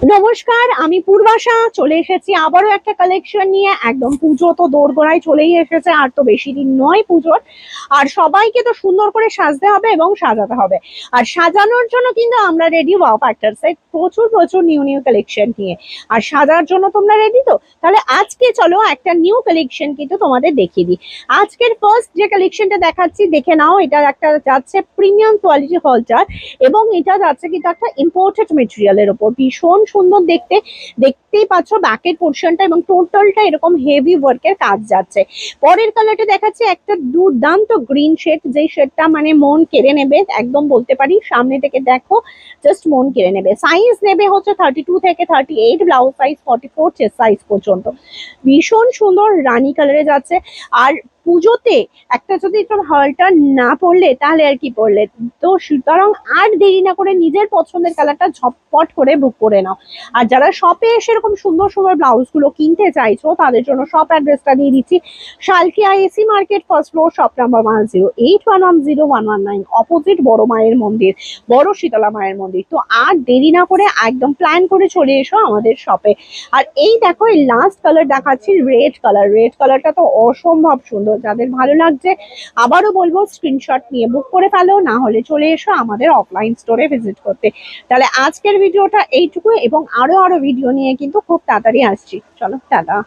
নমস্কার, আমি পূর্বাশা চলে এসেছি আবারও একটা কালেকশন নিয়ে। একদম পুজো তো দোরগোড়ায় চলেই এসেছে, আর তো বেশি দিন নয় পুজোর। আর সবাইকে তো সুন্দর করে সাজতে হবে এবং সাজাতে হবে। আর সাজানোর জন্য কিন্তু আমরা রেডি ওয়াও ফ্যাক্টরসে প্রচুর প্রচুর নিউ নিউ কালেকশন নিয়ে। আর সাজার জন্য তোমরা রেডি তো? তাহলে আজকে চলো একটা নিউ কালেকশন কিন্তু তোমাদের দেখিয়ে দিই। আজকের ফার্স্ট যে কালেকশনটা দেখাচ্ছি দেখে নাও। এটা একটা যাচ্ছে প্রিমিয়াম কোয়ালিটি হলটার, এবং এটা যাচ্ছে কিন্তু একটা ইম্পোর্টেড মেটেরিয়ালের উপর। ভীষণ সুন্দর দেখতে, দেখতেই পাচ্ছ ব্যাকের পোর্শনটা এবং টোটালটা এরকম হেভি ওয়ার্কের কাজ যাচ্ছে। পরের কালারটা দেখাচ্ছে একটা দুর্দান্ত গ্রিন শেড, যেই শেডটা মানে মন কেড়ে নেবে একদম বলতে পারি। সামনে থেকে দেখো, জাস্ট মন কেড়ে নেবে। সাইজ নেবে হচ্ছে 32 থেকে 38, ব্লাউজ সাইজ 44, চেস্ট সাইজ পর্যন্ত। ভীষণ সুন্দর রানী কালারে যাচ্ছে। আর পুজোতে একটা যদি একটু হালটা না পড়লে তাহলে আর কি পড়লে। তো সুতরাং আর দেরি না করে নিজের পছন্দের কালারটা ঝটপট করে বুক করে নাও। আর যারা শপে এসে এরকম সুন্দর সুন্দর ব্লাউজ গুলো কিনতে চাইছো তাদের জন্য শপ অ্যাড্রেসটা দিয়ে দিচ্ছি। Salkia AC market, first floor, shop number 1081101119, opposite বড় মায়ের মন্দির, বড় শীতলা মায়ের মন্দির। তো আর দেরি না করে একদম প্ল্যান করে চলে এসো আমাদের শপে। আর এই দেখো, এই লাস্ট কালার দেখাচ্ছি রেড কালার। রেড কালারটা তো অসম্ভব সুন্দর। যাদের ভালো লাগছে আবারও বলবো স্ক্রিনশট নিয়ে বুক করে ফেলো, না হলে চলে এসো আমাদের অফলাইন স্টোরে ভিজিট করতে। তাহলে আজকের ভিডিওটা এইটুকু, এবং আরো আরো ভিডিও নিয়ে কিন্তু খুব তাড়াতাড়ি আসছি। চলো টাটা।